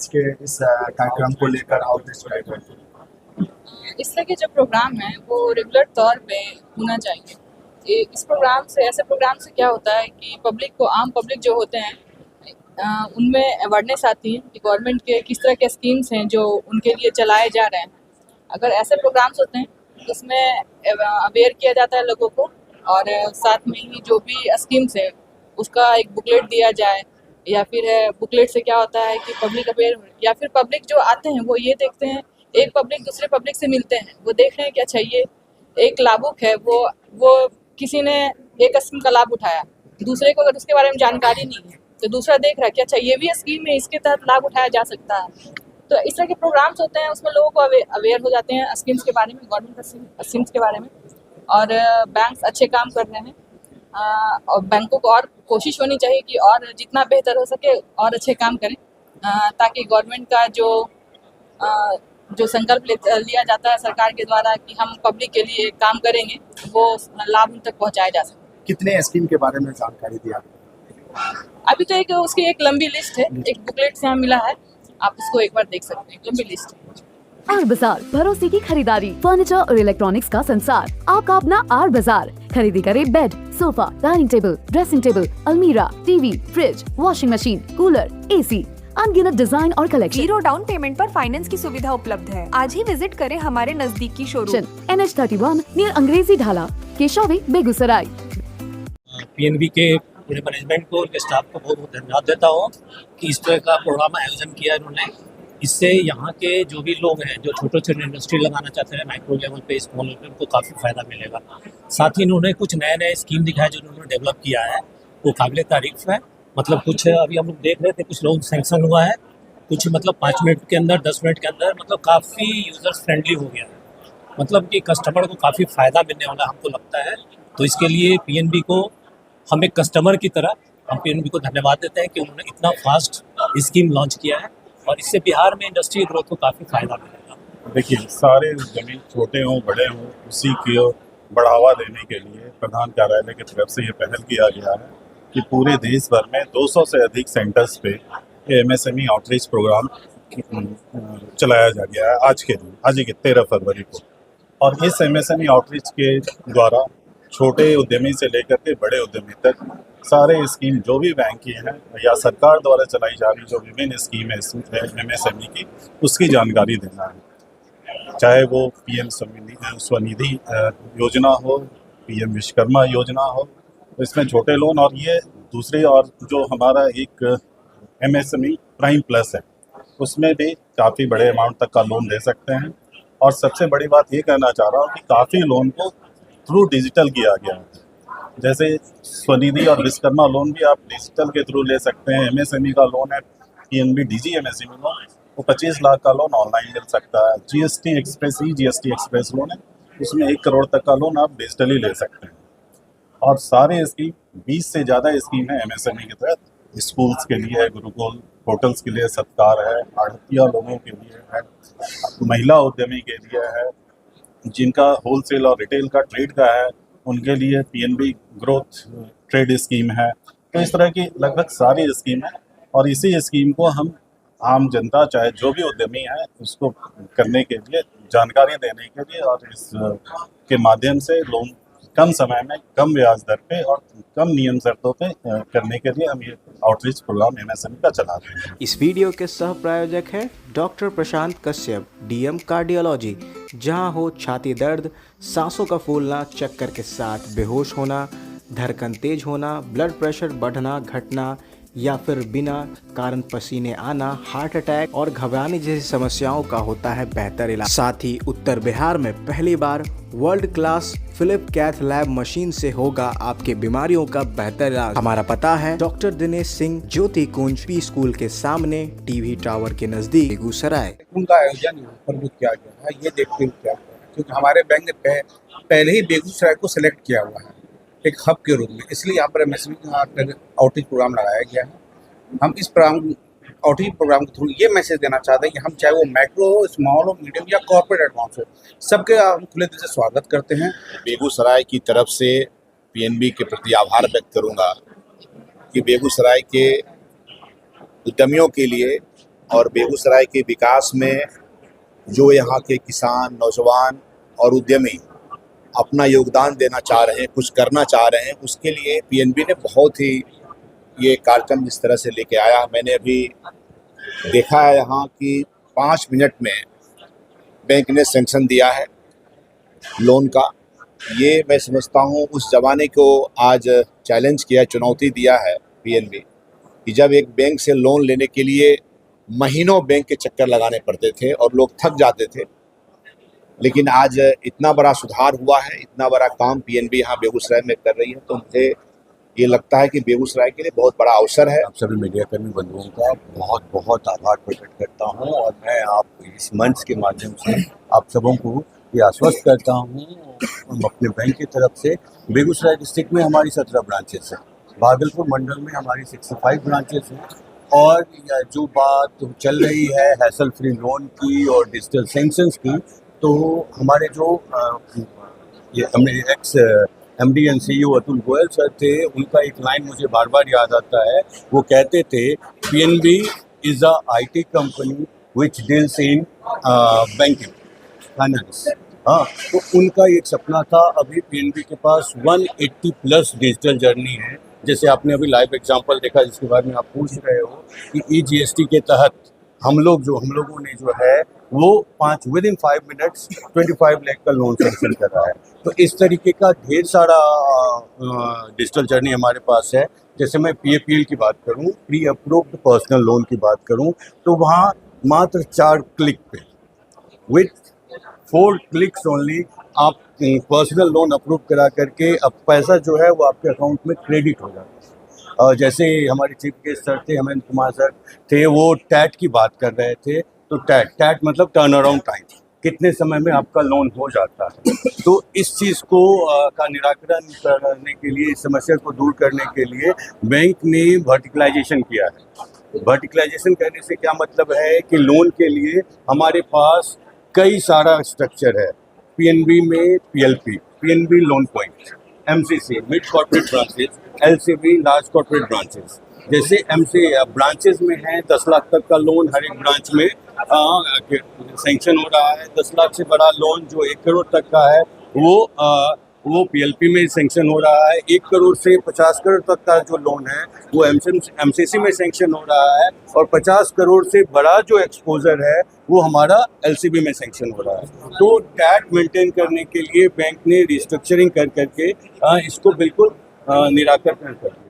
के इस कार्यक्रम को लेकर आउटरीच करेंगे? इस तरह के जो प्रोग्राम हैं वो रेगुलर तौर पे होना चाहिए। इस प्रोग्राम से, ऐसे प्रोग्राम से क्या होता है कि पब्लिक को, आम पब्लिक जो होते हैं, उनमें अवेयरनेस आती है कि गवर्नमेंट के किस तरह के स्कीम्स हैं जो उनके लिए चलाए जा रहे हैं। अगर ऐसे प्रोग्राम्स होते हैं तो उसमें अवेयर किया जाता है लोगों को, और साथ में ही जो भी स्कीम्स है उसका एक बुकलेट दिया जाए, या फिर बुकलेट से क्या होता है कि पब्लिक अवेयर, या फिर पब्लिक जो आते हैं वो ये देखते हैं, एक पब्लिक दूसरे पब्लिक से मिलते हैं, वो देख रहे हैं कि अच्छा ये एक लाभुक है, वो किसी ने एक स्कीम का लाभ उठाया, दूसरे को अगर उसके बारे में जानकारी नहीं है तो दूसरा देख रहा है कि अच्छा ये भी स्कीम है, इसके तहत लाभ उठाया जा सकता है। तो इस तरह के प्रोग्राम्स होते हैं, उसमें लोगों को अवेयर हो जाते हैं स्कीम्स के बारे में, गवर्नमेंट स्कीम्स के बारे में। और बैंक्स अच्छे काम कर रहे हैं, और बैंकों को और कोशिश होनी चाहिए कि और जितना बेहतर हो सके और अच्छे काम करें, ताकि गवर्नमेंट का जो संकल्प लिया जाता है सरकार के द्वारा कि हम पब्लिक के लिए काम करेंगे, वो लाभ उन तक पहुंचाया जा सके। कितने स्कीम के बारे में जानकारी दिया? अभी तो उसकी एक लंबी लिस्ट है, एक बुकलेट से हमें मिला है, आप उसको एक बार देख सकते हैं, लंबी लिस्ट है। आर बाजार, भरोसे की खरीदारी, फर्नीचर और इलेक्ट्रॉनिक्स का संसार। आपका अपना आर बाजार। खरीदी करे bed, sofa, dining table, dressing table, अलमीरा, TV, fridge, washing machine, cooler, AC, अनगिनत डिजाइन और कलेक्शन। 0 डाउन पेमेंट पर फाइनेंस की सुविधा उपलब्ध है। आज ही विजिट करें हमारे नजदीकी शोरूम NH31 नियर अंग्रेजी ढाला, केशव, बेगूसराय। पीएनबी के पूरे मैनेजमेंट को, उनके स्टाफ को बहुत बहुत धन्यवाद देता हूँ कि इस तरह का प्रोग्राम आयोजन किया इन्होंने। इससे यहाँ के जो भी लोग हैं जो छोटे छोटे इंडस्ट्री लगाना चाहते हैं माइक्रो लेवल पे, स्मॉल लेवल पे, उनको काफ़ी फ़ायदा मिलेगा। साथ ही इन्होंने कुछ नए नए स्कीम दिखाए जो उन्होंने डेवलप किया है, वो काबिल तारीफ़ है। मतलब कुछ अभी हम लोग देख रहे थे, कुछ लोन सेंक्शन हुआ है, कुछ मतलब 5 मिनट के अंदर, 10 मिनट के अंदर, मतलब काफ़ी यूज़र्स फ्रेंडली हो गया है, मतलब कि कस्टमर को काफ़ी फ़ायदा मिलने वाला हमको लगता है। तो इसके लिए पीएनबी को, हम एक कस्टमर की तरह हम पीएनबी को धन्यवाद देते हैं कि उन्होंने इतना फास्ट स्कीम लॉन्च किया है, और इससे बिहार में इंडस्ट्री ग्रोथ को काफ़ी फायदा मिलेगा। देखिए, सारे जमीन छोटे हों बड़े हों, उसी को बढ़ावा देने के लिए प्रधान कार्यालय की तरफ से ये पहल किया गया है कि पूरे देश भर में 200 से अधिक सेंटर्स पे एमएसएमई आउटरीच प्रोग्राम चलाया जा गया है आज के दिन, आज के 13 फरवरी को। और इस एमएसएमई आउटरीच के द्वारा छोटे उद्यमी से लेकर के बड़े उद्यमी तक सारे स्कीम जो भी बैंक की हैं या सरकार द्वारा चलाई जा रही जो विभिन्न स्कीम है एमएसएमई की, उसकी जानकारी देना है। चाहे वो पीएम स्वनिधि योजना हो, पीएम विश्वकर्मा योजना हो, तो इसमें छोटे लोन, और ये दूसरी, और जो हमारा एक एमएसएमई प्राइम प्लस है, उसमें भी काफ़ी बड़े अमाउंट तक का लोन दे सकते हैं। और सबसे बड़ी बात ये कहना चाह रहा हूँ कि काफ़ी लोन को थ्रू डिजिटल किया गया है। जैसे स्वनिधि और विश्वकर्मा लोन भी आप डिजिटल के थ्रू ले सकते हैं। एमएसएमई का लोन है पीएनबी डीजी एमएसएमई लोन, वो 25 लाख का लोन ऑनलाइन मिल सकता है। जीएसटी एक्सप्रेस लोन है, उसमें 1 करोड़ तक का लोन आप डिजिटली ले सकते हैं। और सारे स्कीम, 20 से ज़्यादा स्कीम है एमएसएमई के तहत। स्कूल्स के लिए है, गुरुकुल होटल्स के लिए सत्कार है, आढ़तिया लोगों के लिए है, महिला उद्यमी के लिए है, जिनका होलसेल और रिटेल का ट्रेड का है उनके लिए पीएनबी ग्रोथ ट्रेड स्कीम है। तो इस तरह की लगभग सारी स्कीम है, और इसी स्कीम को हम आम जनता, चाहे जो भी उद्यमी है, उसको करने के लिए, जानकारी देने के लिए, और इस के माध्यम से लोन कम समय में, कम ब्याज दर पे और कम नियम शर्तों पे करने के लिए हम ये आउटरीच प्रोग्राम एमएसएमई का चला रहे हैं। इस वीडियो के सह प्रायोजक है डॉक्टर प्रशांत कश्यप, डीएम कार्डियोलॉजी। जहां हो छाती दर्द, सांसों का फूलना, चक्कर के साथ बेहोश होना, धड़कन तेज होना, ब्लड प्रेशर बढ़ना घटना, या फिर बिना कारण पसीने आना, हार्ट अटैक और घबराने जैसी समस्याओं का होता है बेहतर इलाज। साथ ही उत्तर बिहार में पहली बार world class Philip cath lab machine से होगा आपके बीमारियों का बेहतर इलाज। हमारा पता है डॉक्टर दिनेश सिंह, ज्योति कुंज, पी स्कूल के सामने, टीवी टावर के नजदीक, बेगूसराय। उनका आयोजन यहाँ पर भी किया गया है, ये देखते हुए किया गया है, क्योंकि हमारे बैंक ने पहले ही बेगूसराय को सिलेक्ट किया हुआ है एक हब के रूप में, इसलिए यहाँ पर एमएसएमई का आउटरीच प्रोग्राम लगाया गया है। हम इस आउटरीच प्रोग्राम के थ्रू ये मैसेज देना चाहते हैं कि हम, चाहे वो माइक्रो हो, स्मॉल हो, मीडियम या कॉर्पोरेट अकाउंट हो, सबके हम खुले दिल से स्वागत करते हैं। बेगूसराय की तरफ से पीएनबी के प्रति आभार व्यक्त करूंगा कि बेगूसराय के उद्यमियों के लिए और बेगूसराय के विकास में जो यहाँ के किसान, नौजवान और उद्यमी अपना योगदान देना चाह रहे हैं, कुछ करना चाह रहे हैं, उसके लिए पीएनबी ने बहुत ही ये कार्यक्रम जिस तरह से लेके आया, मैंने अभी देखा है यहाँ कि 5 मिनट में बैंक ने सैंक्शन दिया है लोन का। ये मैं समझता हूँ उस जमाने को आज चैलेंज किया, चुनौती दिया है पीएनबी कि जब एक बैंक से लोन लेने के लिए महीनों बैंक के चक्कर लगाने पड़ते थे और लोग थक जाते थे, लेकिन आज इतना बड़ा सुधार हुआ है, इतना बड़ा काम पीएनबी यहाँ बेगूसराय में कर रही है, तो मुझे ये लगता है कि बेगूसराय के लिए बहुत बड़ा अवसर है। आप सभी मीडिया कर्मी बंधुओं का बहुत बहुत आभार प्रकट करता हूँ और मैं आप इस मंच के माध्यम से आप सबों को ये आश्वस्त करता हूँ हम अपने बैंक की तरफ से। बेगूसराय डिस्ट्रिक्ट में हमारी 17 ब्रांचेस हैं, भागलपुर मंडल में हमारी 65 ब्रांचेस हैं और जो बात चल रही है हैसल फ्री लोन की और डिजिटल सैंक्शंस की, तो हमारे जो ये हमें x MD and CEO Atul Goyal sir थे, उनका एक लाइन मुझे बार बार याद आता है। वो कहते थे PNB is a IT company which deals in banking finance. हाँ, तो उनका एक सपना था। अभी PNB के पास 180 प्लस डिजिटल जर्नी है, जैसे आपने अभी लाइव एग्जांपल देखा जिसके बारे में आप पूछ रहे हो कि EGST के तहत हम लोगों ने जो है वो विद इन 5 मिनट्स 25 लाख का लोन सैंक्शन कर रहा है। तो इस तरीके का ढेर सारा डिजिटल जर्नी हमारे पास है। जैसे मैं PAPL की बात करूं, प्री अप्रूव्ड पर्सनल लोन की बात करूं, तो वहाँ मात्र 4 क्लिक पे विथ 4 क्लिक्स ओनली आप पर्सनल लोन अप्रूव करा करके अब पैसा जो है वो आपके अकाउंट में क्रेडिट हो जाता है। जैसे हमारे चीफ गेस्ट सर थे, हेमंत कुमार सर थे, वो टैट की बात कर रहे थे, तो टैट मतलब टर्न अराउंड टाइम, कितने समय में आपका लोन हो जाता है। तो इस चीज़ को का निराकरण करने के लिए, इस समस्या को दूर करने के लिए बैंक ने वर्टिकलाइजेशन किया है। वर्टिकलाइजेशन करने से क्या मतलब है कि लोन के लिए हमारे पास कई सारा स्ट्रक्चर है। PNB में PLP, PNB loan point, MCC mid corporate branches, LCB large corporate branches. जैसे ब्रांचेस में है 10 लाख तक का लोन हर एक ब्रांच में सैंक्शन हो रहा है। 10 लाख से बड़ा लोन जो 1 करोड़ तक का है वो PLP में सैंक्शन हो रहा है। 1 करोड़ से 50 करोड़ तक का जो लोन है वो MCC में सैंक्शन हो रहा है और 50 करोड़ से बड़ा जो एक्सपोजर है वो हमारा LCB में सैंक्शन हो रहा है। तो टैट मेंटेन करने के लिए बैंक ने रिस्ट्रक्चरिंग कर करके इसको बिल्कुल निराकरण कर दिया।